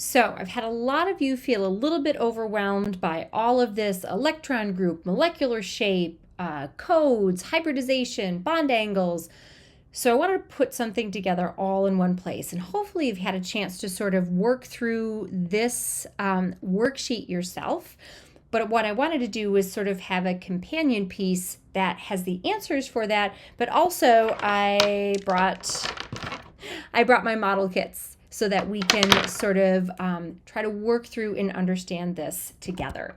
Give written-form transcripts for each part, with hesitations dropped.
So I've had a lot of you feel a little bit overwhelmed by all of this electron group, molecular shape, codes, hybridization, bond angles. So I wanted to put something together all in one place, and hopefully you've had a chance to sort of work through this worksheet yourself. But what I wanted to do was sort of have a companion piece that has the answers for that, but also I brought my model kits so that we can sort of try to work through and understand this together.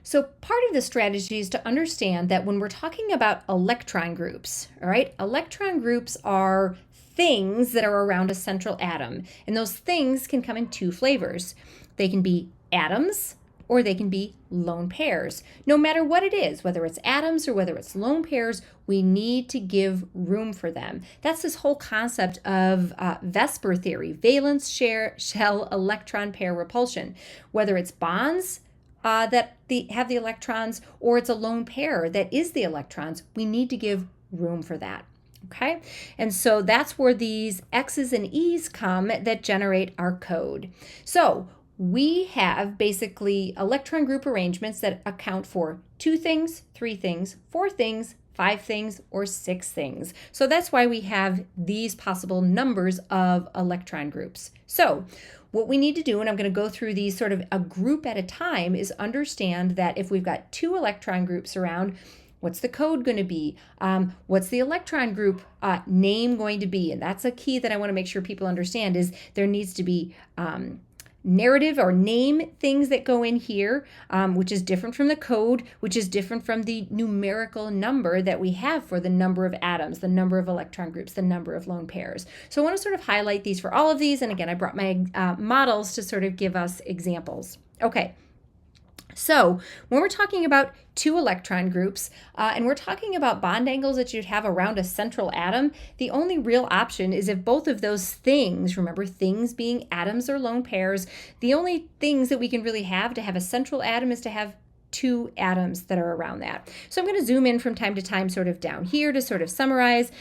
So part of the strategy is to understand that when we're talking about electron groups, all right, electron groups are things that are around a central atom, and those things can come in two flavors. They can be atoms, or they can be lone pairs. No matter what it is, whether it's atoms or whether it's lone pairs, we need to give room for them. That's this whole concept of VSEPR theory, valence shell electron pair repulsion. Whether it's bonds that have the electrons, or it's a lone pair that is the electrons, we need to give room for that. Okay, and so that's where these X's and E's come that generate our code. So we have basically electron group arrangements that account for 2 things, 3 things, 4 things, 5 things, or 6 things. So that's why we have these possible numbers of electron groups. So what we need to do, and I'm going to go through these sort of a group at a time, is understand that if we've got 2 electron groups around, what's the code going to be? What's the electron group name going to be? And that's a key that I want to make sure people understand, is there needs to be narrative or name things that go in here, which is different from the code, which is different from the numerical number that we have for the number of atoms, the number of electron groups, the number of lone pairs. So I want to sort of highlight these for all of these. And again, I brought my models to sort of give us examples. Okay. So when we're talking about 2 electron groups, and we're talking about bond angles that you'd have around a central atom, the only real option is if both of those things, remember things being atoms or lone pairs, the only things that we can really have to have a central atom is to have 2 atoms that are around that. So I'm going to zoom in from time to time sort of down here to sort of summarize.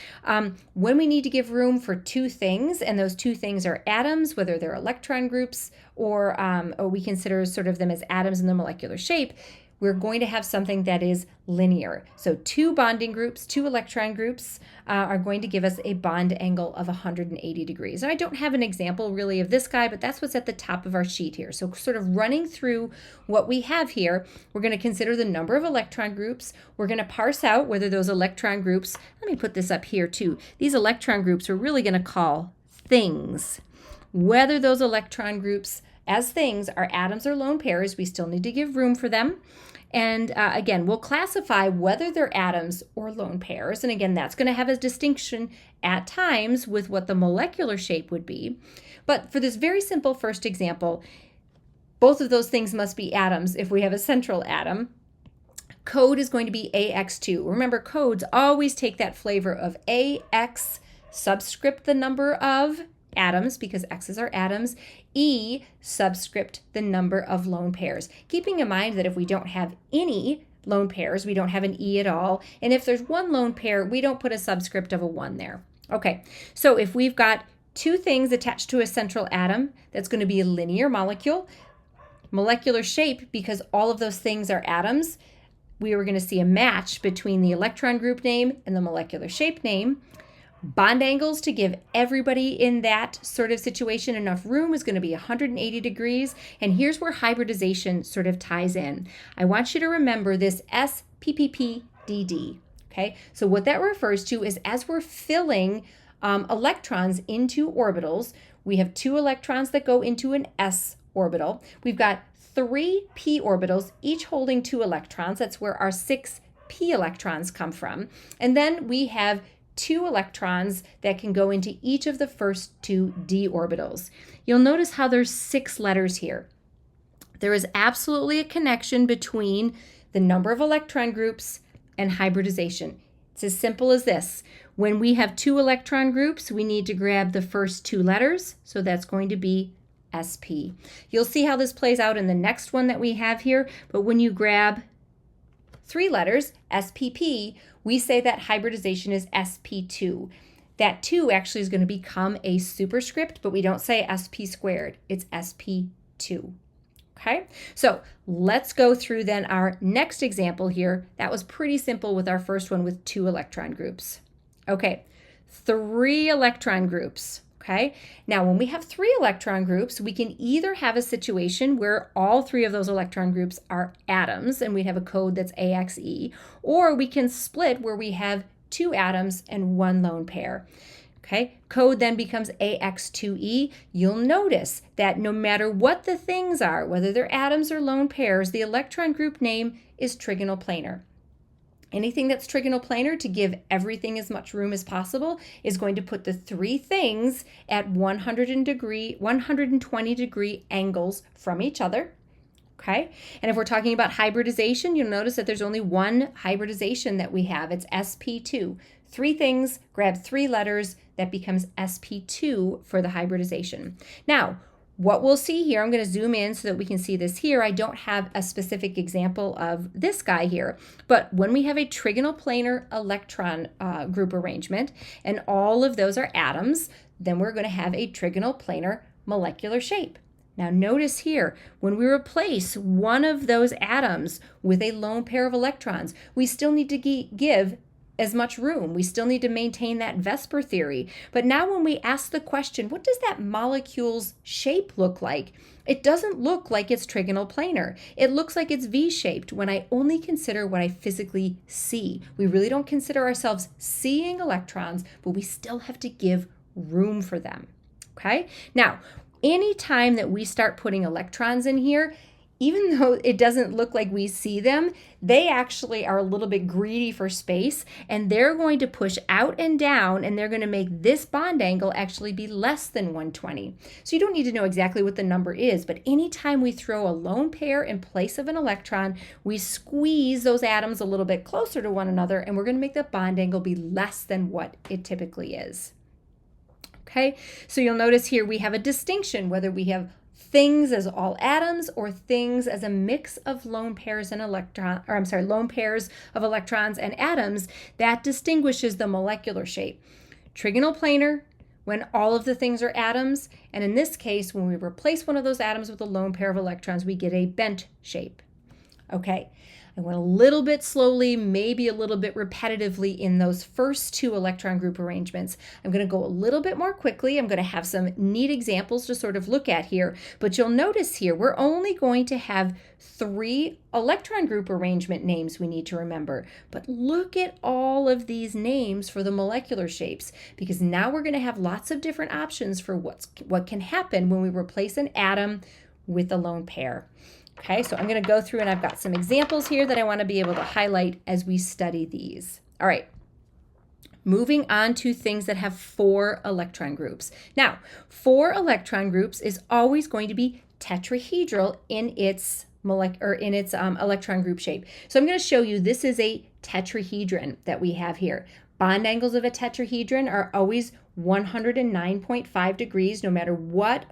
When we need to give room for 2 things, and those 2 things are atoms, whether they're electron groups or we consider sort of them as atoms in the molecular shape, we're going to have something that is linear. So 2 bonding groups, 2 electron groups are going to give us a bond angle of 180 degrees. And I don't have an example really of this guy, but that's what's at the top of our sheet here. So sort of running through what we have here, we're going to consider the number of electron groups. We're going to parse out whether those electron groups, let me put this up here too, these electron groups we're really going to call things. Whether those electron groups as things are atoms or lone pairs, we still need to give room for them. And again, we'll classify whether they're atoms or lone pairs. And again, that's going to have a distinction at times with what the molecular shape would be. But for this very simple first example, both of those things must be atoms if we have a central atom. Code is going to be AX2. Remember, codes always take that flavor of AX, subscript the number of atoms, because X's are atoms, E, subscript the number of lone pairs. Keeping in mind that if we don't have any lone pairs, we don't have an E at all. And if there's 1 lone pair, we don't put a subscript of a 1 there. Okay, so if we've got 2 things attached to a central atom, that's going to be a linear molecule. Molecular shape, because all of those things are atoms, we were going to see a match between the electron group name and the molecular shape name. Bond angles, to give everybody in that sort of situation enough room, is going to be 180 degrees. And here's where hybridization sort of ties in. I want you to remember this SPPPDD. Okay, so what that refers to is as we're filling electrons into orbitals, we have 2 electrons that go into an S orbital. We've got 3 p orbitals, each holding 2 electrons. That's where our 6 p electrons come from. And then we have 2 electrons that can go into each of the first 2 d orbitals. You'll notice how there's 6 letters here. There is absolutely a connection between the number of electron groups and hybridization. It's as simple as this. When we have 2 electron groups, we need to grab the first 2 letters, so that's going to be SP. You'll see how this plays out in the next one that we have here, but when you grab 3 letters, SPP, we say that hybridization is SP2. that 2 actually is going to become a superscript, but we don't say sp squared. It's sp2. Okay, so let's go through then our next example here. That was pretty simple with our first one with 2 electron groups. Okay, 3 electron groups. Okay, now when we have 3 electron groups, we can either have a situation where all 3 of those electron groups are atoms and we'd have a code that's AXE, or we can split where we have 2 atoms and 1 lone pair. Okay, code then becomes AX2E. You'll notice that no matter what the things are, whether they're atoms or lone pairs, the electron group name is trigonal planar. Anything that's trigonal planar, to give everything as much room as possible, is going to put the 3 things at 120 degree angles from each other. Okay, and if we're talking about hybridization, you'll notice that there's only one hybridization that we have. It's sp2. 3 things, grab 3 letters, that becomes sp2 for the hybridization. Now, what we'll see here, I'm going to zoom in so that we can see this here. I don't have a specific example of this guy here, but when we have a trigonal planar electron group arrangement and all of those are atoms, then we're going to have a trigonal planar molecular shape. Now notice here, when we replace one of those atoms with a lone pair of electrons, we still need to give as much room. We still need to maintain that VSEPR theory. But now when we ask the question, what does that molecule's shape look like? It doesn't look like it's trigonal planar. It looks like it's V-shaped when I only consider what I physically see. We really don't consider ourselves seeing electrons, but we still have to give room for them. Okay? Now, anytime that we start putting electrons in here, even though it doesn't look like we see them, they actually are a little bit greedy for space, and they're going to push out and down, and they're going to make this bond angle actually be less than 120. So you don't need to know exactly what the number is, but anytime we throw a lone pair in place of an electron, we squeeze those atoms a little bit closer to one another, and we're going to make the bond angle be less than what it typically is. Okay, so you'll notice here we have a distinction whether we have things as all atoms or things as a mix of lone pairs and lone pairs of electrons and atoms. That distinguishes the molecular shape. Trigonal planar when all of the things are atoms, and in this case, when we replace one of those atoms with a lone pair of electrons, we get a bent shape. Okay, I went a little bit slowly, maybe a little bit repetitively in those first 2 electron group arrangements. I'm going to go a little bit more quickly. I'm going to have some neat examples to sort of look at here, but you'll notice here we're only going to have 3 electron group arrangement names we need to remember. But look at all of these names for the molecular shapes, because now we're going to have lots of different options for what can happen when we replace an atom with a lone pair. Okay, so I'm going to go through and I've got some examples here that I want to be able to highlight as we study these. All right, moving on to things that have 4 electron groups. Now, 4 electron groups is always going to be tetrahedral in its electron group shape. So I'm going to show you this is a tetrahedron that we have here. Bond angles of a tetrahedron are always 109.5 degrees, no matter what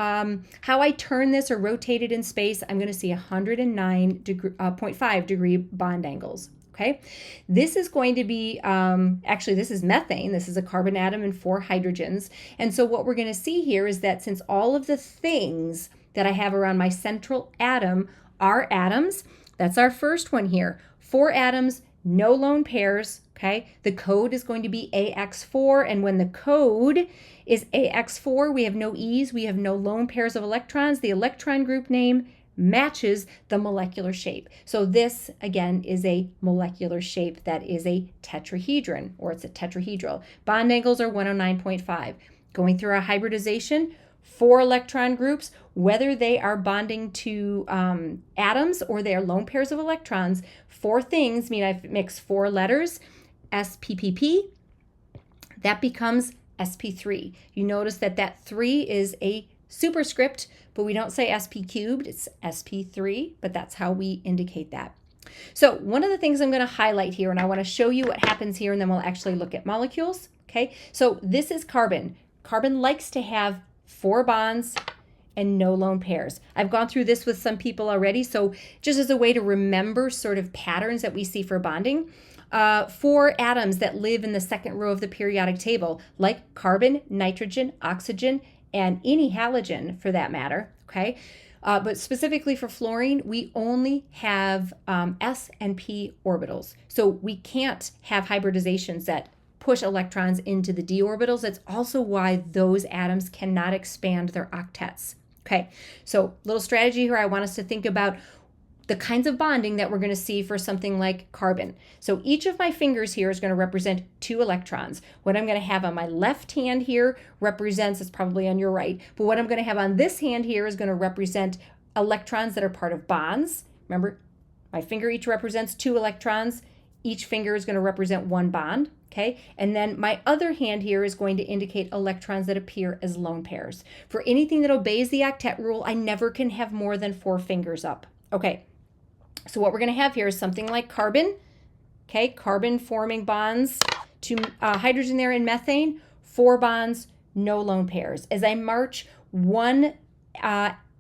how I turn this or rotate it in space. I'm going to see 109.5 degree bond angles. Okay, this is going to be, actually this is methane. This is a carbon atom and 4 hydrogens. And so what we're going to see here is that since all of the things that I have around my central atom are atoms, that's our first one here. 4 atoms, no lone pairs. Okay, the code is going to be AX4, and when the code is AX4, we have no E's, we have no lone pairs of electrons. The electron group name matches the molecular shape. So this, again, is a molecular shape that is a tetrahedron, or it's a tetrahedral. Bond angles are 109.5. Going through our hybridization, 4 electron groups, whether they are bonding to atoms or they are lone pairs of electrons, 4 things mean I've mixed 4 letters. SPPP, that becomes SP3. You notice that that 3 is a superscript, but we don't say SP cubed, it's SP3, but that's how we indicate that. So one of the things I'm going to highlight here, and I want to show you what happens here, and then we'll actually look at molecules. Okay, so this is carbon. Carbon likes to have 4 bonds and no lone pairs. I've gone through this with some people already, so just as a way to remember sort of patterns that we see for bonding, 4 atoms that live in the second row of the periodic table, like carbon, nitrogen, oxygen, and any halogen for that matter, okay? But specifically for fluorine, we only have s and p orbitals. So we can't have hybridizations that push electrons into the d orbitals. That's also why those atoms cannot expand their octets. Okay, so little strategy here. I want us to think about the kinds of bonding that we're going to see for something like carbon. So each of my fingers here is going to represent 2 electrons. What I'm going to have on my left hand here represents, it's probably on your right, but what I'm going to have on this hand here is going to represent electrons that are part of bonds. Remember, my finger each represents 2 electrons. Each finger is going to represent 1 bond. Okay, and then my other hand here is going to indicate electrons that appear as lone pairs. For anything that obeys the octet rule, I never can have more than 4 fingers up. Okay, so what we're going to have here is something like carbon. Okay, carbon forming bonds to hydrogen there in methane, 4 bonds, no lone pairs. As I march one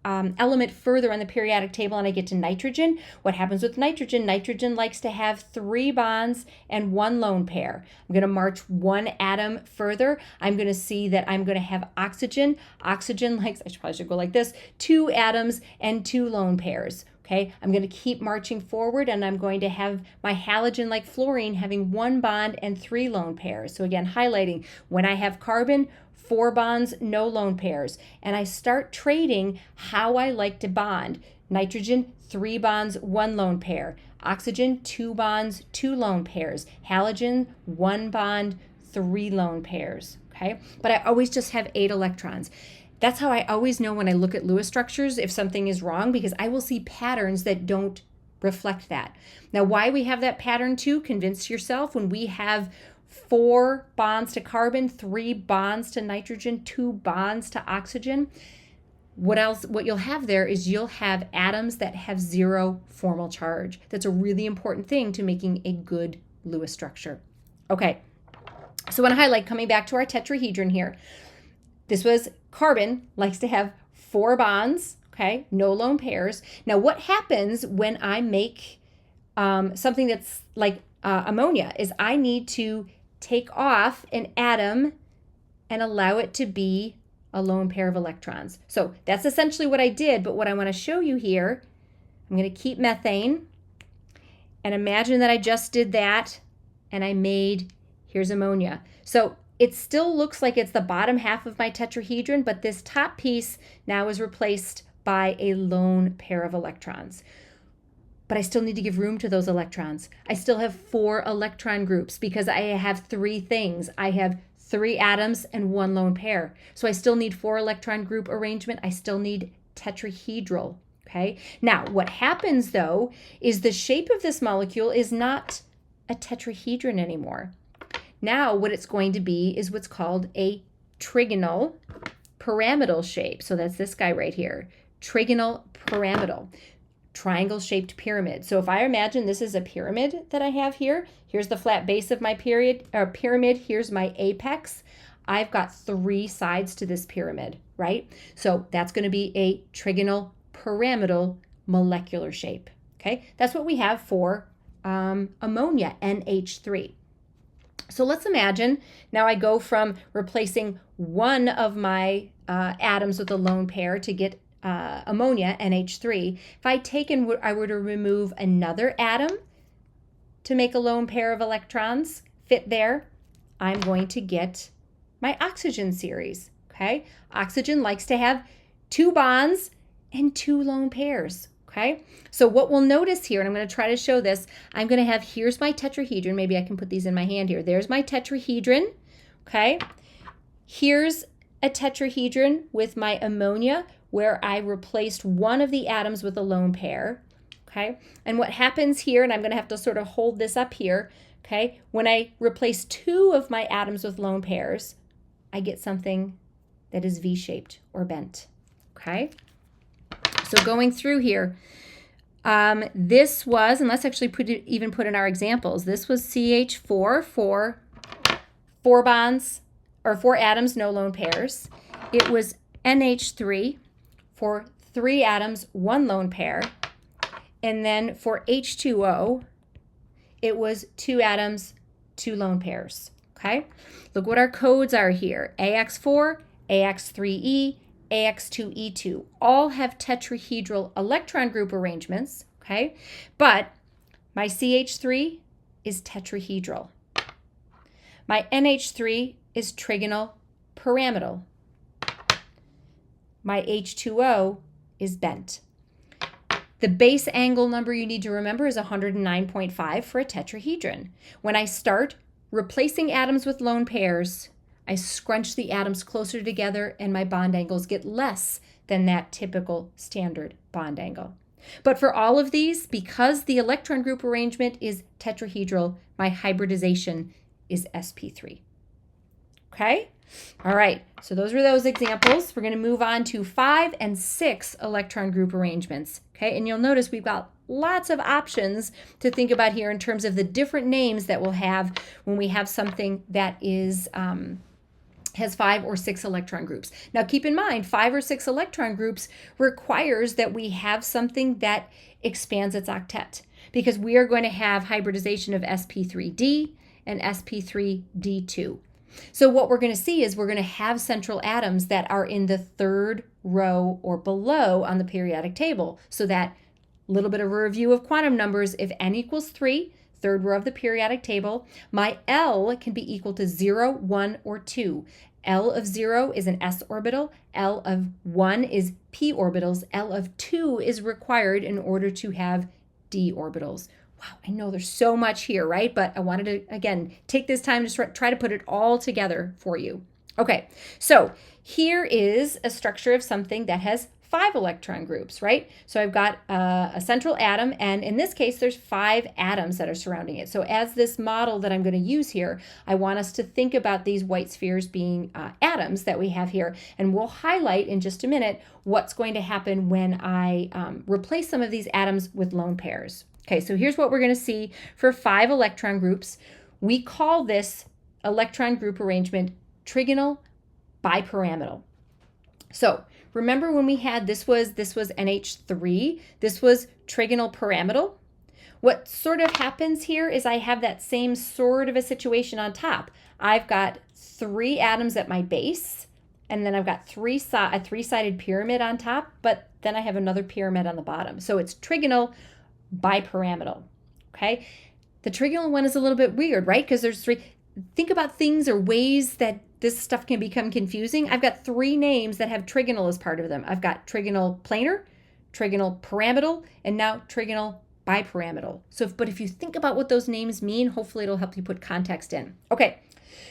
element further on the periodic table and I get to nitrogen, what happens with nitrogen? Nitrogen likes to have 3 bonds and 1 lone pair. I'm going to march 1 atom further. I'm going to see that I'm going to have oxygen. Oxygen likes, I probably should go like this, 2 atoms and 2 lone pairs. Okay, I'm going to keep marching forward and I'm going to have my halogen like fluorine having 1 bond and 3 lone pairs. So again, highlighting when I have carbon, 4 bonds, no lone pairs. And I start trading how I like to bond. Nitrogen, 3 bonds, 1 lone pair. Oxygen, 2 bonds, 2 lone pairs. Halogen, 1 bond, 3 lone pairs. Okay, but I always just have 8 electrons. That's how I always know when I look at Lewis structures if something is wrong, because I will see patterns that don't reflect that. Now, why we have that pattern too, convince yourself. When we have 4 bonds to carbon, 3 bonds to nitrogen, 2 bonds to oxygen, what you'll have there is you'll have atoms that have 0 formal charge. That's a really important thing to making a good Lewis structure. Okay, so I want to highlight, coming back to our tetrahedron here, this was carbon, likes to have 4 bonds, okay, no lone pairs. Now, what happens when I make something that's like ammonia is I need to take off an atom and allow it to be a lone pair of electrons. So that's essentially what I did, but what I want to show you here, I'm going to keep methane and imagine that I just did that and I made, here's ammonia. So it still looks like it's the bottom half of my tetrahedron, but this top piece now is replaced by a lone pair of electrons. But I still need to give room to those electrons. I still have 4 electron groups because I have 3 things. I have 3 atoms and 1 lone pair. So I still need 4 electron group arrangement. I still need tetrahedral, okay? Now, what happens though is the shape of this molecule is not a tetrahedron anymore. Now what it's going to be is what's called a trigonal pyramidal shape. So that's this guy right here, trigonal pyramidal, triangle-shaped pyramid. So if I imagine this is a pyramid that I have here, here's the flat base of my pyramid, here's my apex. I've got 3 sides to this pyramid, right? So that's going to be a trigonal pyramidal molecular shape, okay? That's what we have for ammonia, NH3. So let's imagine now I go from replacing one of my atoms with a lone pair to get ammonia, NH3. If I were to remove another atom to make a lone pair of electrons fit there, I'm going to get my oxygen series, okay? Oxygen likes to have 2 bonds and 2 lone pairs. Okay, so what we'll notice here, and I'm going to try to show this, I'm going to have, here's my tetrahedron. Maybe I can put these in my hand here. There's my tetrahedron, okay? Here's a tetrahedron with my ammonia where I replaced one of the atoms with a lone pair, okay? And what happens here, and I'm going to have to sort of hold this up here, okay? When I replace 2 of my atoms with lone pairs, I get something that is V-shaped or bent, okay? So going through here, this was, and let's actually even put in our examples, this was CH4 for 4 bonds, or 4 atoms, no lone pairs. It was NH3 for 3 atoms, 1 lone pair. And then for H2O, it was 2 atoms, 2 lone pairs. Okay, look what our codes are here. AX4, AX3E, AX2E2 all have tetrahedral electron group arrangements. Okay, but my CH3 is tetrahedral. My NH3 is trigonal pyramidal. My H2O is bent. The base angle number you need to remember is 109.5 for a tetrahedron. When I start replacing atoms with lone pairs, I scrunch the atoms closer together and my bond angles get less than that typical standard bond angle. But for all of these, because the electron group arrangement is tetrahedral, my hybridization is sp3. Okay? All right, so those were those examples. We're going to move on to 5 and 6 electron group arrangements. Okay, and you'll notice we've got lots of options to think about here in terms of the different names that we'll have when we have something that is has 5 or 6 electron groups. Now keep in mind, 5 or 6 electron groups requires that we have something that expands its octet, because we are going to have hybridization of sp3d and sp3d2. So what we're going to see is we're going to have central atoms that are in the 3rd row or below on the periodic table. So that little bit of a review of quantum numbers, if n equals 3, 3rd row of the periodic table, my L can be equal to 0, 1, or 2. L of 0 is an s orbital, L of 1 is p orbitals, L of 2 is required in order to have d orbitals. Wow, I know there's so much here, right? But I wanted to, again, take this time to try to put it all together for you. Okay, so here is a structure of something that has 5 electron groups, right? So I've got a central atom, and in this case, there's 5 atoms that are surrounding it. So as this model that I'm going to use here, I want us to think about these white spheres being atoms that we have here, and we'll highlight in just a minute what's going to happen when I replace some of these atoms with lone pairs. Okay, so here's what we're going to see for 5 electron groups. We call this electron group arrangement trigonal bipyramidal. So remember when we had this was NH3, this was trigonal pyramidal. What sort of happens here is I have that same sort of a situation on top. I've got 3 atoms at my base, and then I've got a 3-sided pyramid on top, but then I have another pyramid on the bottom. So it's trigonal bipyramidal. Okay, the trigonal one is a little bit weird, right? Because there's 3. Think about things or ways that this stuff can become confusing. I've got 3 names that have trigonal as part of them. I've got trigonal planar, trigonal pyramidal, and now trigonal bipyramidal. But if you think about what those names mean, hopefully it'll help you put context in. Okay,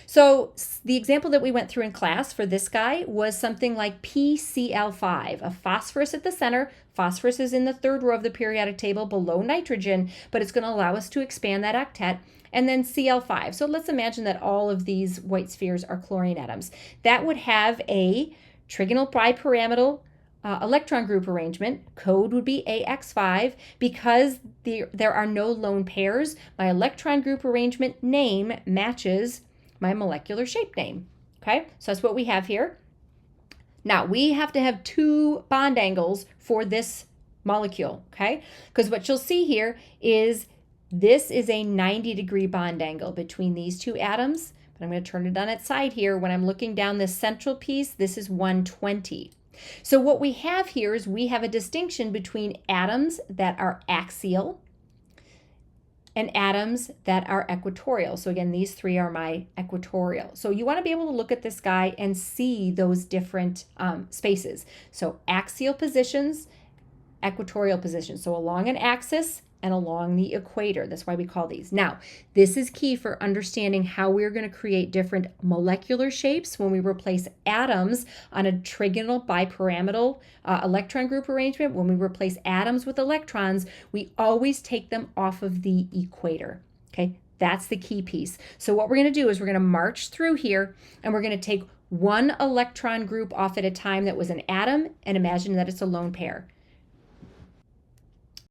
so the example that we went through in class for this guy was something like PCl5, a phosphorus at the center. Phosphorus is in the 3rd row of the periodic table below nitrogen, but it's going to allow us to expand that octet. And then Cl5. So let's imagine that all of these white spheres are chlorine atoms. That would have a trigonal bipyramidal electron group arrangement. Code would be AX5. Because there are no lone pairs, my electron group arrangement name matches my molecular shape name. Okay, so that's what we have here. Now, we have to have 2 bond angles for this molecule, okay? Because what you'll see here is this is a 90-degree bond angle between these 2 atoms, but I'm going to turn it on its side here. When I'm looking down this central piece, this is 120. So what we have here is we have a distinction between atoms that are axial and atoms that are equatorial. So again, these 3 are my equatorial. So you want to be able to look at this guy and see those different spaces. So axial positions, equatorial positions. So along an axis and along the equator. That's why we call these. Now, this is key for understanding how we're going to create different molecular shapes when we replace atoms on a trigonal bipyramidal electron group arrangement. When we replace atoms with electrons, we always take them off of the equator. Okay, that's the key piece. So what we're going to do is we're going to march through here, and we're going to take 1 electron group off at a time that was an atom, and imagine that it's a lone pair.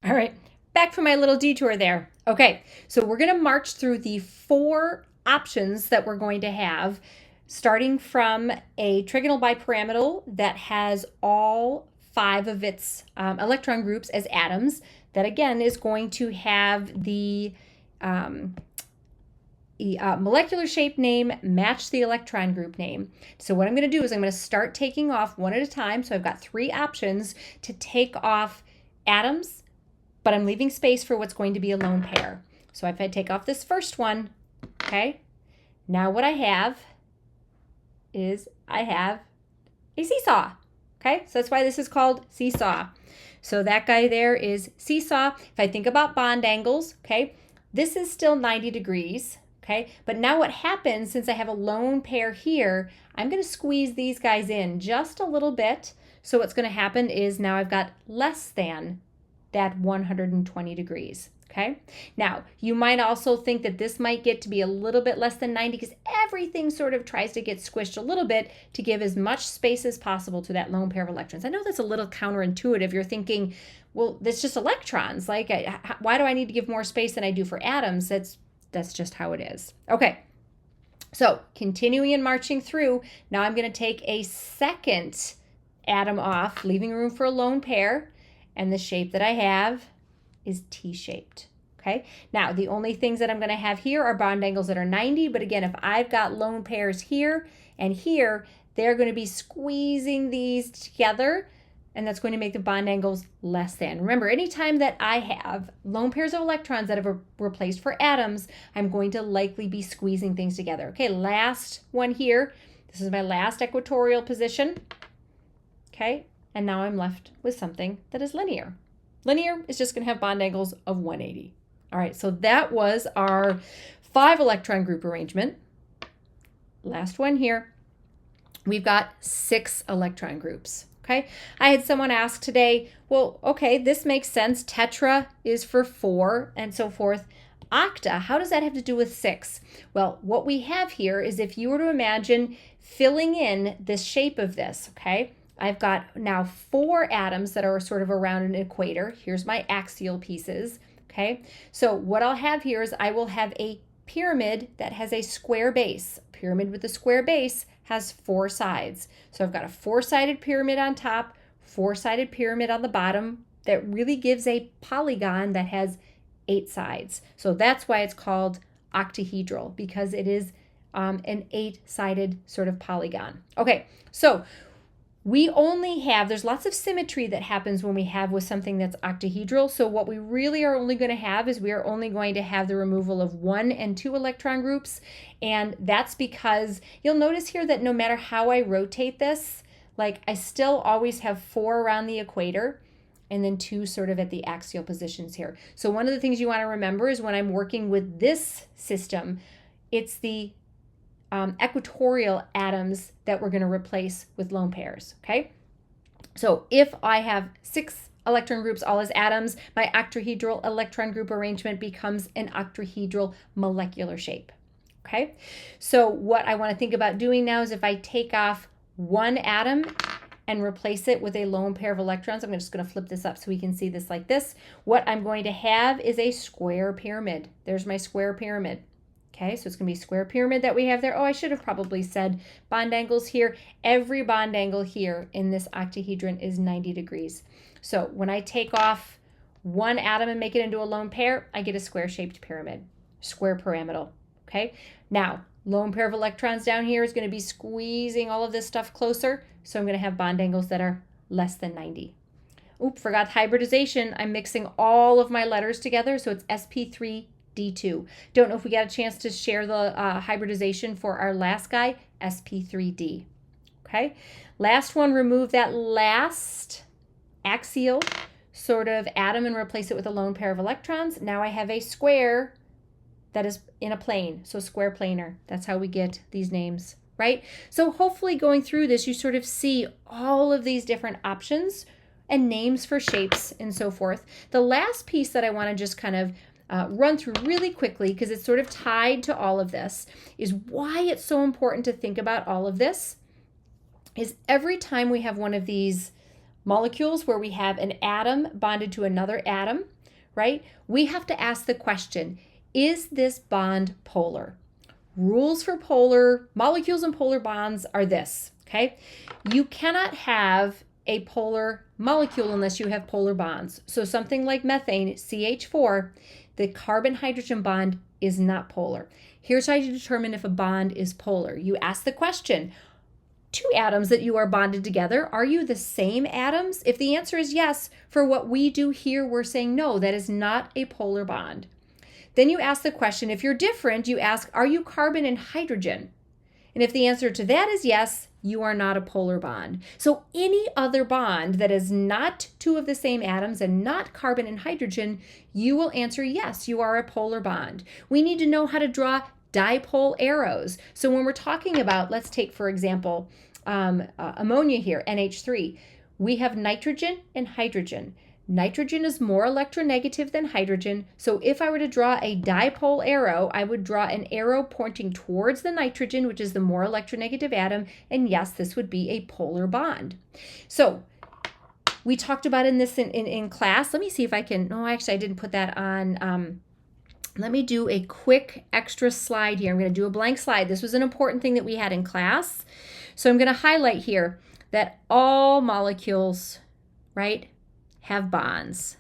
All right. Back from my little detour there. Okay, so we're going to march through the 4 options that we're going to have, starting from a trigonal bipyramidal that has all 5 of its electron groups as atoms. That again is going to have the molecular shape name match the electron group name. So what I'm going to do is I'm going to start taking off one at a time. So I've got 3 options to take off atoms, but I'm leaving space for what's going to be a lone pair. So if I take off this first one, okay, now what I have is I have a seesaw. Okay, so that's why this is called seesaw. So that guy there is seesaw. If I think about bond angles, okay, this is still 90 degrees. Okay, but now what happens, since I have a lone pair here, I'm going to squeeze these guys in just a little bit. So what's going to happen is now I've got less than that 120 degrees. Okay, now you might also think that this might get to be a little bit less than 90 because everything sort of tries to get squished a little bit to give as much space as possible to that lone pair of electrons. I know that's a little counterintuitive. You're thinking, well, that's just electrons. Like, why do I need to give more space than I do for atoms? That's just how it is. Okay, so continuing and marching through, now I'm going to take a second atom off, leaving room for a lone pair, and the shape that I have is T-shaped. Okay, now the only things that I'm going to have here are bond angles that are 90, but again, if I've got lone pairs here and here, they're going to be squeezing these together, and that's going to make the bond angles less than. Remember, anytime that I have lone pairs of electrons that have replaced for atoms, I'm going to likely be squeezing things together. Okay, last one here. This is my last equatorial position. Okay, and now I'm left with something that is linear. Linear is just going to have bond angles of 180. All right, so that was our 5 electron group arrangement. Last one here. We've got 6 electron groups. Okay, I had someone ask today, well, okay, this makes sense. Tetra is for 4 and so forth. Octa, how does that have to do with 6? Well, what we have here is if you were to imagine filling in this shape of this, okay, I've got now 4 atoms that are sort of around an equator. Here's my axial pieces, okay? So what I'll have here is I will have a pyramid that has a square base. A pyramid with a square base has 4 sides. So I've got a 4-sided pyramid on top, 4-sided pyramid on the bottom that really gives a polygon that has 8 sides. So that's why it's called octahedral, because it is an 8-sided sort of polygon. Okay, so we only have, there's lots of symmetry that happens when we have with something that's octahedral. So what we really are only going to have is we are only going to have the removal of 1 and 2 electron groups. And that's because you'll notice here that no matter how I rotate this, like I still always have 4 around the equator and then 2 sort of at the axial positions here. So one of the things you want to remember is when I'm working with this system, it's the equatorial atoms that we're going to replace with lone pairs, okay? So if I have 6 electron groups all as atoms, my octahedral electron group arrangement becomes an octahedral molecular shape, okay? So what I want to think about doing now is if I take off 1 atom and replace it with a lone pair of electrons, I'm just going to flip this up so we can see this like this. What I'm going to have is a square pyramid. There's my square pyramid. Okay, so it's going to be a square pyramid that we have there. Oh, I should have probably said bond angles here. Every bond angle here in this octahedron is 90 degrees. So when I take off 1 atom and make it into a lone pair, I get a square-shaped pyramid, square pyramidal. Okay, now lone pair of electrons down here is going to be squeezing all of this stuff closer. So I'm going to have bond angles that are less than 90. Oop, forgot hybridization. I'm mixing all of my letters together, so it's sp3 D2. Don't know if we got a chance to share the hybridization for our last guy, sp3D. Okay, last one, remove that last axial sort of atom and replace it with a lone pair of electrons. Now I have a square that is in a plane, so square planar. That's how we get these names, right? So hopefully going through this, you sort of see all of these different options and names for shapes and so forth. The last piece that I want to just kind of run through really quickly, because it's sort of tied to all of this, is why it's so important to think about all of this is every time we have one of these molecules where we have an atom bonded to another atom, right? We have to ask the question, is this bond polar? Rules for polar molecules and polar bonds are this, okay? You cannot have a polar molecule unless you have polar bonds. So something like methane, CH4, The carbon-hydrogen bond is not polar. Here's how you determine if a bond is polar. You ask the question, two atoms that you are bonded together, are you the same atoms? If the answer is yes, for what we do here, we're saying no, that is not a polar bond. Then you ask the question, if you're different, you ask, are you carbon and hydrogen? And if the answer to that is yes, you are not a polar bond. So any other bond that is not two of the same atoms and not carbon and hydrogen, you will answer yes, you are a polar bond. We need to know how to draw dipole arrows. So when we're talking about, let's take, for example, ammonia here, NH3, we have nitrogen and hydrogen. Nitrogen is more electronegative than hydrogen, so if I were to draw a dipole arrow, I would draw an arrow pointing towards the nitrogen, which is the more electronegative atom, and yes, this would be a polar bond. So we talked about this in class. Let me see if I can, no, actually I didn't put that on. Let me do a quick extra slide here. I'm going to do a blank slide. This was an important thing that we had in class. So I'm going to highlight here that all molecules, right, have bonds.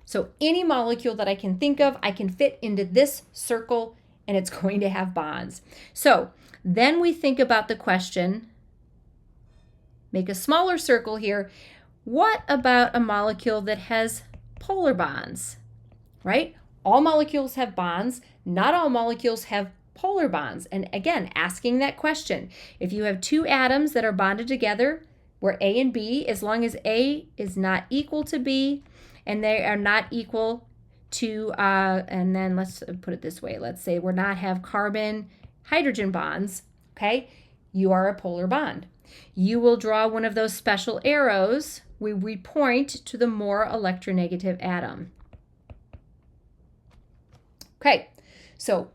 So any molecule that I can think of, I can fit into this circle and it's going to have bonds. So then we think about the question, make a smaller circle here. What about a molecule that has polar bonds, right? All molecules have bonds. Not all molecules have polar bonds. And again, asking that question, if you have two atoms that are bonded together, where A and B, as long as A is not equal to B and they are not equal to, and then let's put it this way, let's say we're not have carbon-hydrogen bonds, okay? You are a polar bond. You will draw one of those special arrows where we point to the more electronegative atom. Okay, so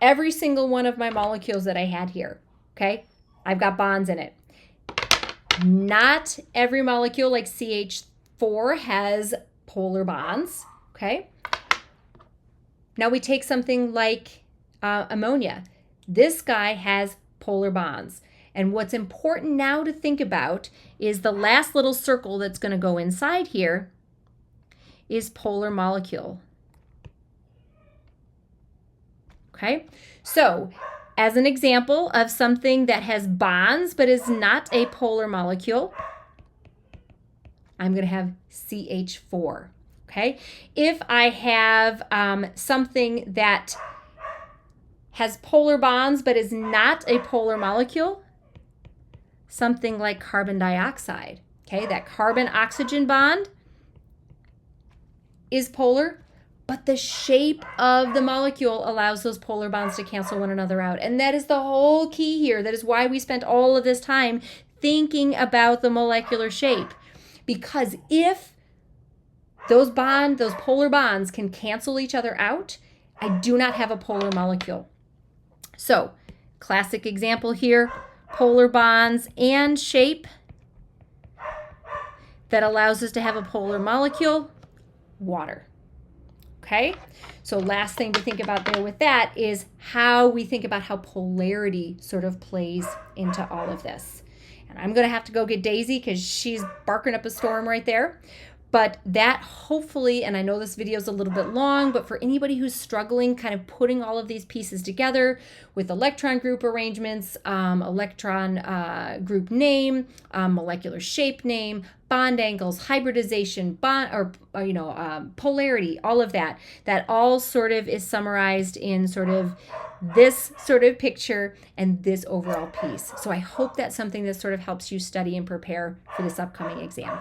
every single one of my molecules that I had here, okay, I've got bonds in it. Not every molecule like CH4 has polar bonds, okay? Now we take something like ammonia. This guy has polar bonds. And what's important now to think about is the last little circle that's going to go inside here is polar molecule. Okay, so as an example of something that has bonds but is not a polar molecule, I'm going to have CH4, okay? If I have something that has polar bonds but is not a polar molecule, something like carbon dioxide, okay? That carbon-oxygen bond is polar, but the shape of the molecule allows those polar bonds to cancel one another out. And that is the whole key here. That is why we spent all of this time thinking about the molecular shape. Because if those polar bonds can cancel each other out, I do not have a polar molecule. So, classic example here, polar bonds and shape that allows us to have a polar molecule, water. Okay, so last thing to think about there with that is how we think about how polarity sort of plays into all of this. And I'm going to have to go get Daisy because she's barking up a storm right there. But that hopefully, and I know this video is a little bit long, but for anybody who's struggling kind of putting all of these pieces together with electron group arrangements, electron group name, molecular shape name, bond angles, hybridization, polarity, all of that, that all sort of is summarized in sort of this sort of picture and this overall piece. So I hope that's something that sort of helps you study and prepare for this upcoming exam.